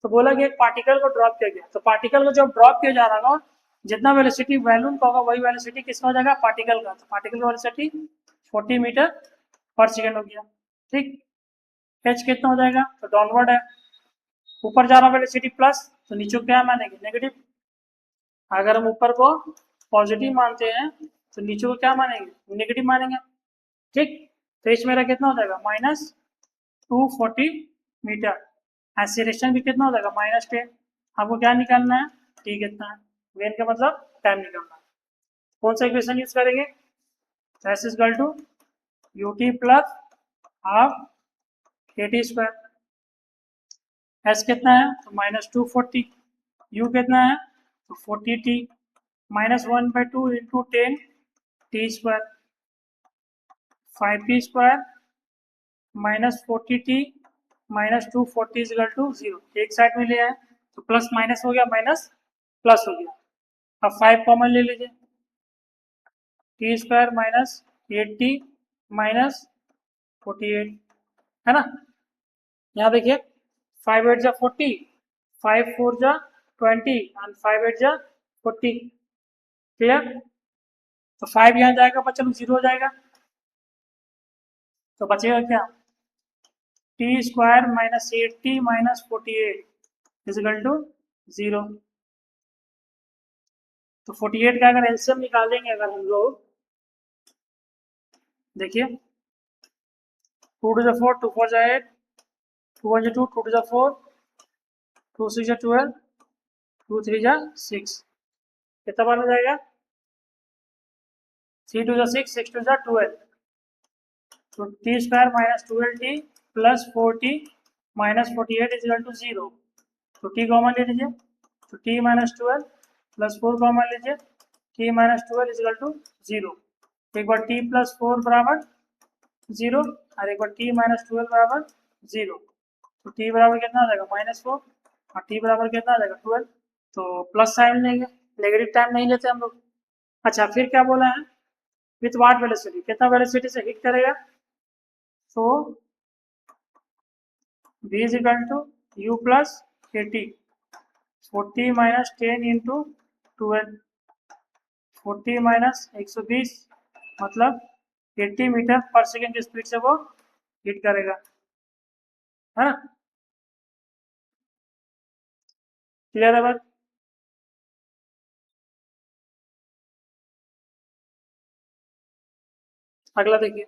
तो बोला कि एक पार्टिकल को ड्रॉप किया गया, तो पार्टिकल को जब ड्रॉप किया जा रहा होगा, जितना वेलोसिटी बैलून का होगा वही वेलोसिटी किसका हो जाएगा पार्टिकल का, तो पार्टिकल का वेलोसिटी 40 मीटर पर सेकेंड हो गया। ठीक, एच कितना हो जाएगा, तो डाउनवर्ड है, ऊपर जा रहा वेलोसिटी प्लस, तो नीचे क्या मानेंगे नेगेटिव। अगर हम ऊपर को पॉजिटिव मानते हैं तो नीचे को क्या मानेंगे नेगेटिव मानेंगे। ठीक, तो एच मेरा कितना हो जाएगा माइनस 240 मीटर, एक्सीलरेशन भी कितना हो जाएगा -10। आपको क्या निकालना है, टी कितना है, वेन का मतलब टाइम निकालना है। कौन सा इक्वेशन यूज करेंगे, S is equal to U T plus half A T square. S कितना है तो -240, यू कितना है तो 40t minus 1/2 into 10 T square, 5t square minus 40t minus 240 is equal to 0। एक साइड में ले आए तो प्लस माइनस हो गया, माइनस प्लस हो गया। अब 5 कॉमन ले लीजिए, T square minus 8t minus 48, है ना। यहाँ देखिए 5 8 जा 40, 5 4 जा 20 एंड 5 8 जा 40। क्लियर, तो 5 यहाँ जाएगा बच्चा लोग 0 हो जाएगा, तो बचेगा क्या T square minus 8t minus 48 is equal to 0। तो 48 का अगर एलसीएम निकालेंगे अगर हम लोग, देखिए 2 टू द 4, 2 4 जा 8, 2 1 2, 2 टू द 4, 2 6 12, 2 3 जा 6, कितना बन जाएगा? 3 2 जा 6, 6 2 जा 12, तो T square minus 12t plus 4t minus 48 is equal to 0। तो टी कॉमन ले लीजिए, तो टी माइनस 12 प्लस 4 कॉमन लीजिए, T minus 12 is equal to 0। एक बार टी प्लस 4 बराबर 0 और एक बार टी माइनस 12 बराबर 0। तो टी बराबर कितना आ जाएगा? -4, और टी बराबर कितना आ जाएगा? 12। तो प्लस साइन लेंगे, नेगेटिव टाइम नहीं लेते हम लोग। अच्छा, फिर क्या बोला है? विथ वाट वेलोसिटी, कितना वेलोसिटी से हिट करेगा? So v is equal to u plus 80, 40 minus 10 into 12, 40 minus 120, मतलब 80 मीटर पर सेकेंड की स्पीड से वो हिट करेगा, है ना? क्लियर है बात? अगला देखिए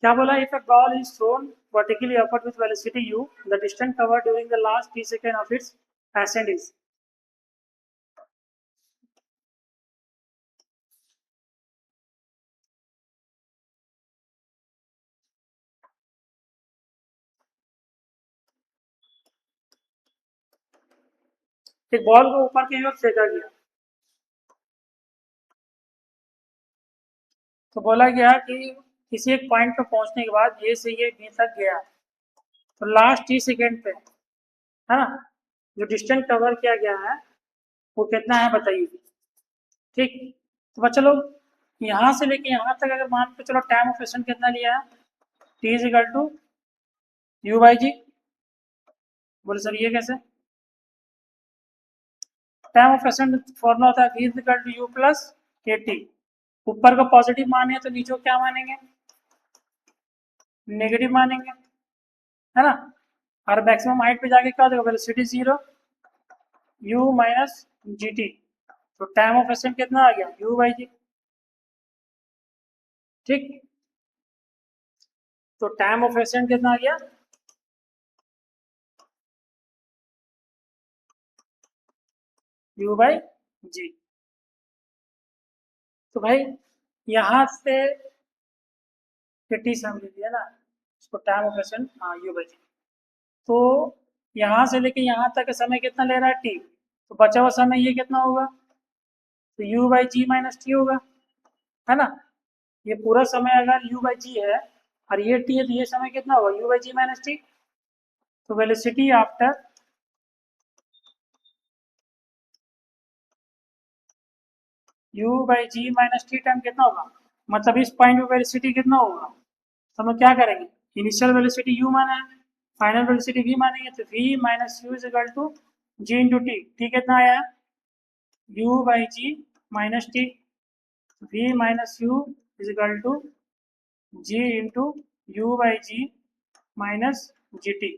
क्या बोला। If a ball is thrown vertically upward with velocity u, the distance covered during the last t second of it's ascent is. एक बॉल को ऊपर की ओर फेंका गया, तो बोला गया कि किसी एक पॉइंट पर पहुंचने के बाद ये से ये बी तक गया, तो लास्ट टी सेकेंड पे, है ना, जो डिस्टेंस कवर किया गया है वो कितना है बताइए। ठीक, तो बच्चा लोग यहाँ से लेके यहाँ तक अगर मान के चलो टाइम ऑफ एक्शन कितना लिया है? T is equal to U by G. बोले सर ये कैसे? टाइम ऑफ एक्शन फॉर्मूला होता है v is equal to U plus K T. ऊपर का पॉजिटिव मान है तो नीचे को क्या मानेंगे? नेगेटिव मानेंगे, है ना? और मैक्सिमम हाइट पे जाके क्या हो जाएगा? Velocity 0, u minus G T. तो टाइम ऑफ एक्शन कितना आ गया? u बाई जी। ठीक, तो टाइम ऑफ एक्शन कितना आ गया? u बाई जी। तो भाई यहाँ से टी समझ लीजिए ना, इसको टाइम ऑफ एक्शन, हाँ u बाई जी। तो यहाँ से लेके यहाँ तक का समय कितना ले रहा है? टी। तो बचा हुआ समय ये कितना होगा? तो u by G minus T होगा, है ना? ये पूरा समय अगर u बाई जी है और ये टी है, तो ये समय कितना होगा? u by G minus T. तो velocity after u by G minus T time कितना होगा? मतलब इस पॉइंट पे वेलोसिटी कितना होगा? तो हम लोग क्या करेंगे? इनिशियल वेलोसिटी u माना है, फाइनल वेलोसिटी v मानेंगे, तो v minus U is equal to G into T. T कितना आया? u by G minus T. v minus U is equal to G into U by G minus G T.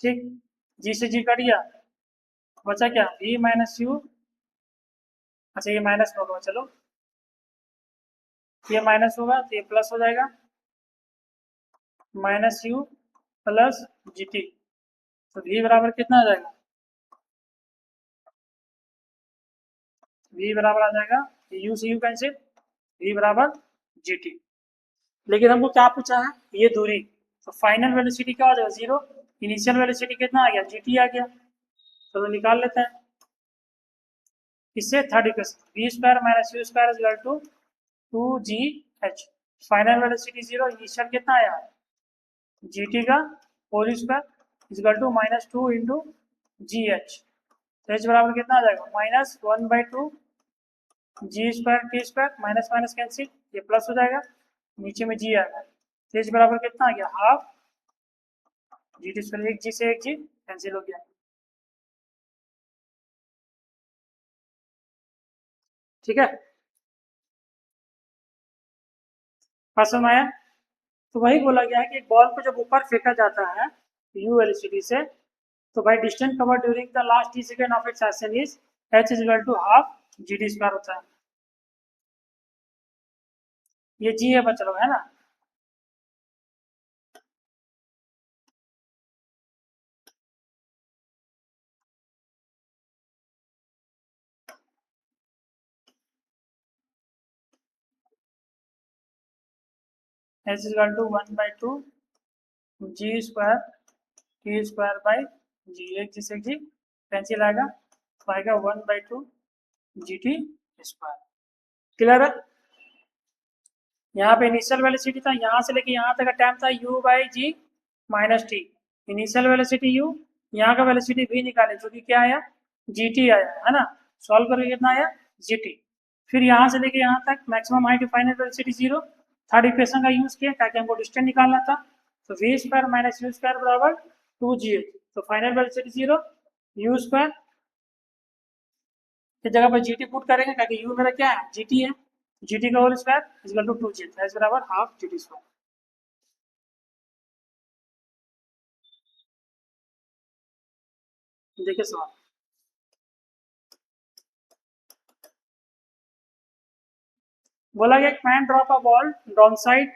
ठीक, G से G cut गया, बचा क्या? v minus U. अच्छा ये minus होगा, चलो ये माइनस होगा तो ये प्लस हो जाएगा, minus you plus G T. तो v बराबर कितना आ जाएगा? v बराबर आ जाएगा, यू से यू कैंसिल, v बराबर जी टी। लेकिन हमको क्या पूछा है? ये दूरी। तो फाइनल वेलोसिटी क्या हो जाएगा? 0। इनिशियल वेलोसिटी कितना आ गया? जी टी आ गया। तो निकाल लेते हैं इससे। Third equation, V square minus U square is equal to 2gh। Final velocity 0, initial कितना आया? gt का whole square is equal to -2 into G H. तो एच बराबर कितना आ जाएगा? -1/2 G square T square, minus minus cancel, ये plus हो जाएगा, नीचे में जी आएगा। तो एच बराबर कितना आ गया? Half G T square. एक जी से एक जी कैंसिल हो गया। ठीक है, पास में आया? तो वही बोला गया है कि बॉल को जब ऊपर फेंका जाता है यू वेलोसिटी से, तो भाई distance cover during the last T second of its action is H is equal to half G T square होता है। ये जी है बच्चा लोग, है ना? H equal to 1/2 G square T square by G, एक जी से जी कैंसिल आएगा तो आएगा 1/2 जी टी स्क्वायर। क्लियर है? यहाँ पे इनिशियल वेलोसिटी था, यहाँ से लेके यहाँ तक का टाइम था u by G minus T. Initial velocity u, यहाँ का वेलोसिटी v निकाले जो कि क्या आया जी टी आया है ना। सॉल्व करके कितना आया जी टी। फिर यहाँ से लेके यहाँ तक maximum height final velocity 0। Third equation का यूज किया ताकि हमको डिस्टेंस निकालना था, तो V square minus U square बराबर 2g। तो फाइनल वेलोसिटी 0, यू स्क्वायर की जगह पर जी टी पुट करेंगे ताकि u मेरा क्या है जी टी है, जी टी का whole square is equal to 2g S बराबर हाफ जी टी स्क्वायर। देखिए सवाल, बोला गया man drop a ball down side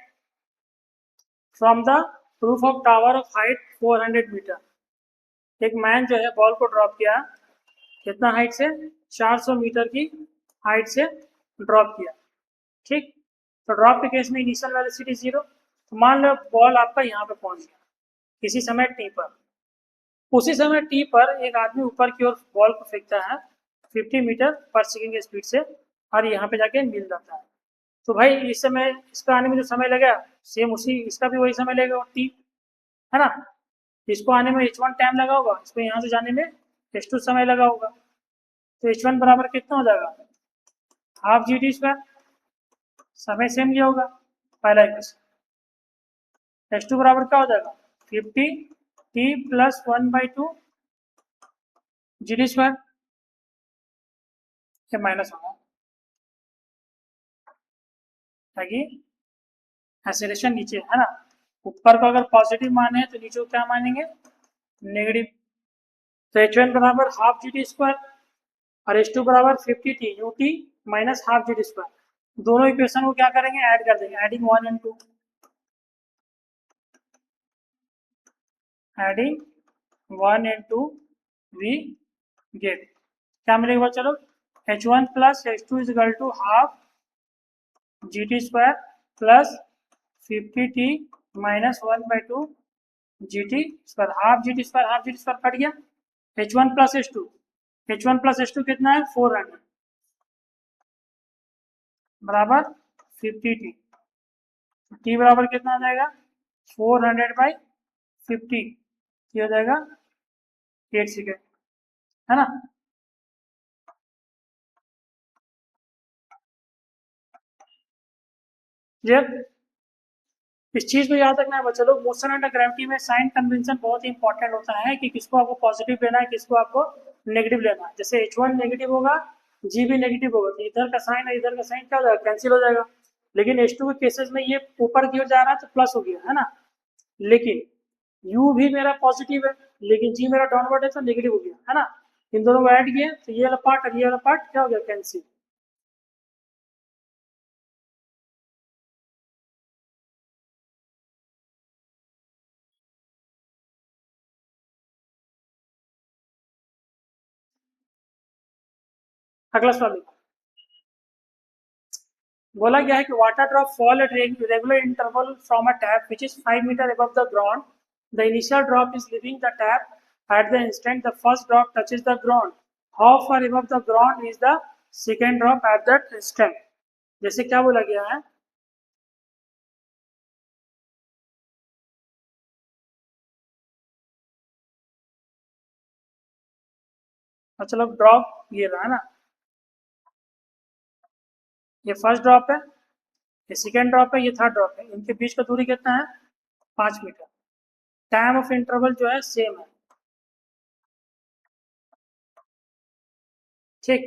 from the roof of tower of height 400 metre. एक मैन जो है बॉल को ड्रॉप किया, कितना हाइट से 400 मीटर की हाइट से ड्रॉप किया। ठीक, तो ड्रॉप के केस में इनिशियल वेलोसिटी 0। तो मान लो बॉल आपका यहाँ पे पहुंच गया किसी समय टी पर, उसी समय टी पर एक आदमी ऊपर की ओर बॉल को फेंकता है 50 मीटर पर सेकेंड की स्पीड से और यहाँ पे जाके मिल जाता है। तो भाई इस समय इसका आने में जो समय लगा सेम उसी इसका भी वही समय लगेगा टी, है ना। इसको आने में h1 टाइम लगा होगा, इसको यहाँ से जाने में h2 समय लगा होगा। तो h1 बराबर कितना हो जाएगा हाफ जी टी स्क्वायर, समय सेम लिया होगा पहला इक्वेशन। h2 बराबर क्या हो जाएगा 50 T plus 1/2 G T square, ये माइनस होगा ताकि एक्सेलरेशन नीचे है ना। ऊपर को अगर पॉजिटिव माने हैं तो नीचे को क्या मानेंगे नेगेटिव। तो एच वन बराबर हाफ जी टी स्क्वायर और एच टू बराबर 50 T U T minus half G T square. दोनों इक्वेशन को क्या करेंगे ऐड कर देंगे, adding 1 and 2, adding 1 and 2 we get क्या मिलेगा चलो H one plus H two is equal to half G T square plus 50 T minus 1/2 G T square. Half G T square cut गया, H one plus H to, H one plus H to कितना है 400 बराबर 50 T. T बराबर कितना आ जाएगा 400/50, ये हो जाएगा 8 सेकेंड, है ना। क्लियर, इस चीज को याद रखना है बच्चा लोग। मोशन अंडर ग्रेविटी में साइन कन्वेंशन बहुत ही इंपॉर्टेंट होता है कि किसको आपको पॉजिटिव लेना है किसको आपको नेगेटिव लेना है। जैसे h1 नेगेटिव होगा जी भी नेगेटिव होगा तो इधर का साइन और इधर का साइन क्या हो जाएगा कैंसिल हो जाएगा। लेकिन h2 के केसेस में ये ऊपर की ओर जा रहा है तो प्लस हो गया है ना, लेकिन u भी मेरा पॉजिटिव है लेकिन g मेरा डाउनवर्ड है तो नेगेटिव हो गया है ना। इन दोनों को ऐड किए तो ये वाला पार्ट और ये वाला पार्ट क्या हो गया कैंसिल। अगला सवाल देखो, बोला गया है कि water drop fall at regular interval from a tap which is 5 metre above the ground. The initial drop is leaving the tap at the instant the first drop touches the ground. How far above the ground is the second drop at that instant? जैसे क्या बोला गया है, मतलब drop ये रहा है ना, ये फर्स्ट ड्रॉप है, ये सेकेंड ड्रॉप है, ये थर्ड ड्रॉप है, इनके बीच का दूरी कितना है 5 मीटर। टाइम ऑफ इंटरवल जो है सेम है। ठीक,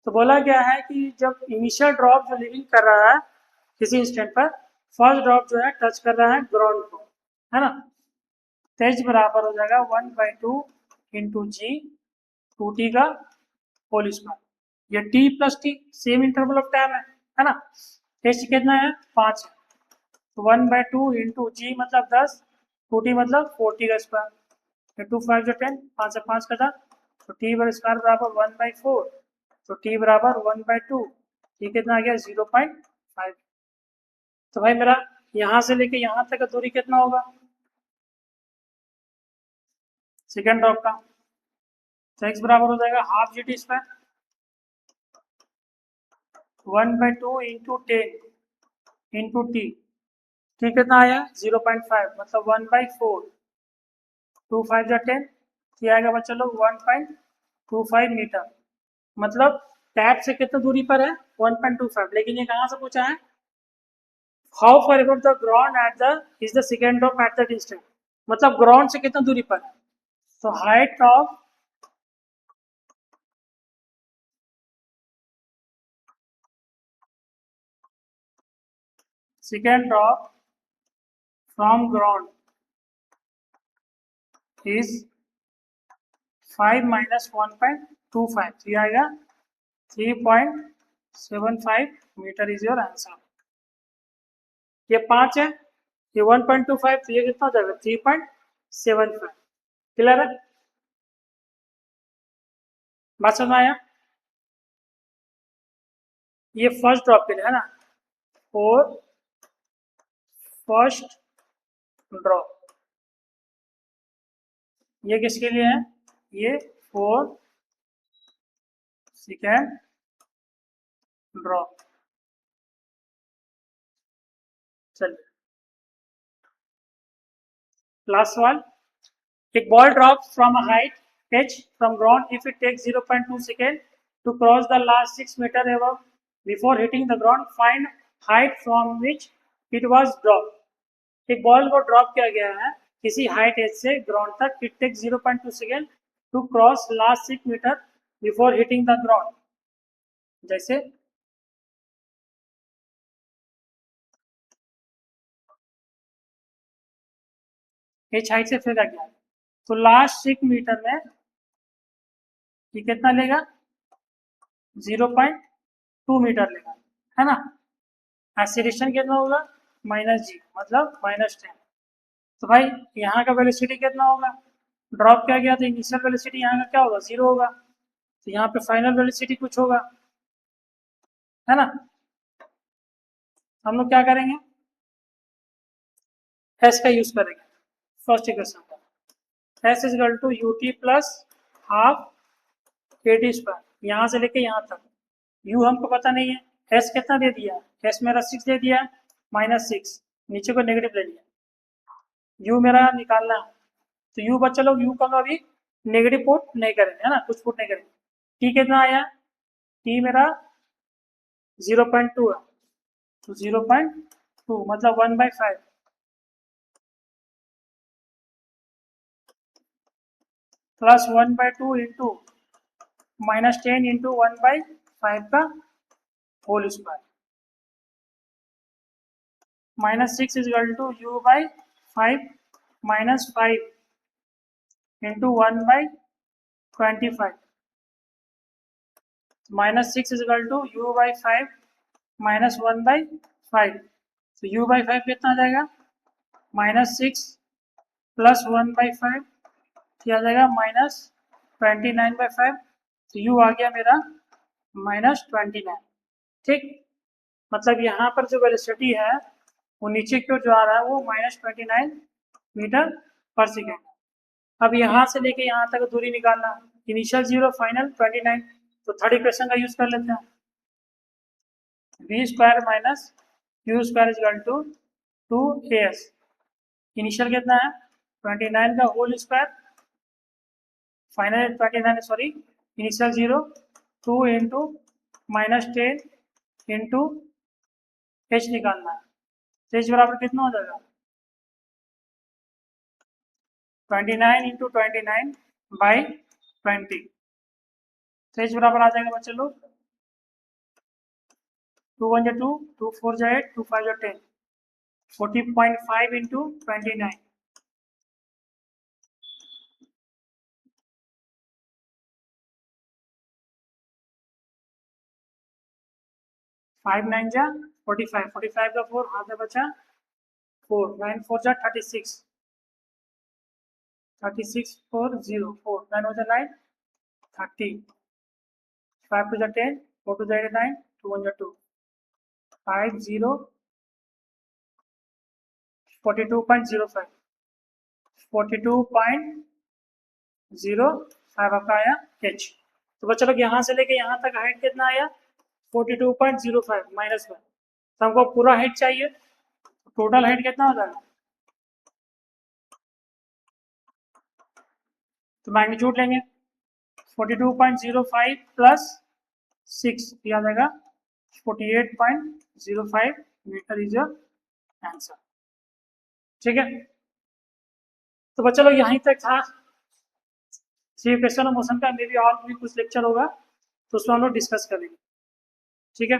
तो बोला गया है कि जब इनिशियल ड्रॉप जो लिविंग कर रहा है किसी इंस्टेंट पर, फर्स्ट ड्रॉप जो है टच कर रहा है ग्राउंड को, है ना। तेज बराबर हो जाएगा 1/2 इंटू जी 2t का होल स्क्वायर। ये t plus T same interval of time है ना। टेस्ट कितना है 5 है, तो 1/2 इंटू जी मतलब 10, 2t मतलब 40 का स्क्वायर, 2 5 जो 10, 5 से 5 कटा तो t बर स्क्वायर बराबर 1/4, तो t बराबर 1/2, ये कितना आ गया 0.5। तो भाई मेरा यहाँ से लेके यहाँ तक का दूरी कितना होगा सेकेंड ड्रॉप का? तो x बराबर हो जाएगा half G T square 1/2 into 10 into T. T कितना आया 0.5 मतलब 1/4 टू 5 जा 10 टी आएगा बच्चा लोग 1.25 मीटर। मतलब टैप से कितना दूरी पर है 1.25, लेकिन ये कहाँ से पूछा है how for about the ground at the is the second drop at the distance, मतलब ग्राउंड से कितना दूरी पर है। तो height of second drop from ground is 5 minus 1.25, तो ये आएगा 3.75 मीटर इज योर आंसर। ये 5 है, ये 1.25, तो ये कितना हो जाएगा 3.75। क्लियर है, बात समझ में आया? ये फर्स्ट ड्रॉप के लिए है ना, और फर्स्ट ड्रॉप ये किसके लिए है, ये फॉर सेकेंड ड्रॉप। चलिए लास्ट वन, एक ball drop from a height h from ground if it takes 0.2 second to cross the last 6 meter above before hitting the ground, find height from which it was dropped। एक ball को drop किया गया है किसी height H से ground तक, it take 0.2 second to cross last 6 metre before hitting the ground. जैसे H height से फेंका गया तो लास्ट 6 मीटर में ये कितना लेगा 0.2 मीटर लेगा, है ना। एक्सीलरेशन कितना होगा -g मतलब -10। तो भाई यहाँ का वेलोसिटी कितना होगा, ड्रॉप किया गया तो इनिशियल वेलोसिटी यहाँ का क्या होगा 0 होगा, तो यहाँ पे फाइनल वेलोसिटी कुछ होगा, है ना। हम लोग क्या करेंगे एस का यूज करेंगे फर्स्ट इक्वेशन का, S is equal to U T plus half के टी स्क्वायर, यहाँ से लेके यहाँ तक। यू हमको पता नहीं है, एस कितना दे दिया, एस मेरा 6 दे दिया -6, नीचे को नेगेटिव ले लिया, यू मेरा निकालना है, तो यू बच्चा लोग यू का अभी नेगेटिव पुट नहीं करेंगे, है ना, कुछ पुट नहीं करेंगे। टी कितना आया, टी मेरा 0.2 है, तो 0.2 मतलब 1/5 प्लस 1/2 इंटू -10 इंटू 1/5 का whole square, -6 is equal to u/5 -5 into 1/25, -6 is equal to u/5 -1/5, तो u/5 कितना आ जाएगा -6 प्लस 1/5 किया जाएगा -29/5, तो u आ गया मेरा -29। ठीक, मतलब यहाँ पर जो वेलोसिटी है वो नीचे की ओर जो आ रहा है वो -29 मीटर पर सेकेंड। अब यहाँ से लेके यहाँ तक दूरी निकालना, इनिशियल 0 फाइनल 29, तो थर्ड इक्वेशन का यूज कर लेते हैं, v square minus Q square is equal to 2as। Initial कितना है 29 का whole square, final 29 sorry, initial 0 2 into -10 into h निकालना है, तो h बराबर कितना हो जाएगा 29 इंटू 29/20, तो h बराबर आ जाएगा बच्चे लोग 2 1 जा 2, 2 4 जा 8, 2 5 जा 10, 40.5 इंटू 29, 5 9 जा 45, 45 का 4 हाथ में बचा 4, 9 4 जा 36, 36 4 0 4, 9 हो जा 9 30, 5 2 जा 10, 4 2 जा 9, 2 1 जा 2, 5 0 42.05 42.05 आपका आया h। तो बच्चों लोग यहाँ से लेके यहाँ तक हाइट कितना आया 42.05 -1। तो हमको पूरा हाइट चाहिए, टोटल हाइट कितना हो जाएगा, तो मैग्नीट्यूड लेंगे 42.05 प्लस 6 दिया जाएगा 48.05 मीटर इज योर आंसर। ठीक है, तो बच्चों लोग यहीं तक था। क्वेश्चन ऑफ मोशन का मे भी और भी कुछ लेक्चर होगा तो उसमें हम लोग डिस्कस करेंगे। ठीक है।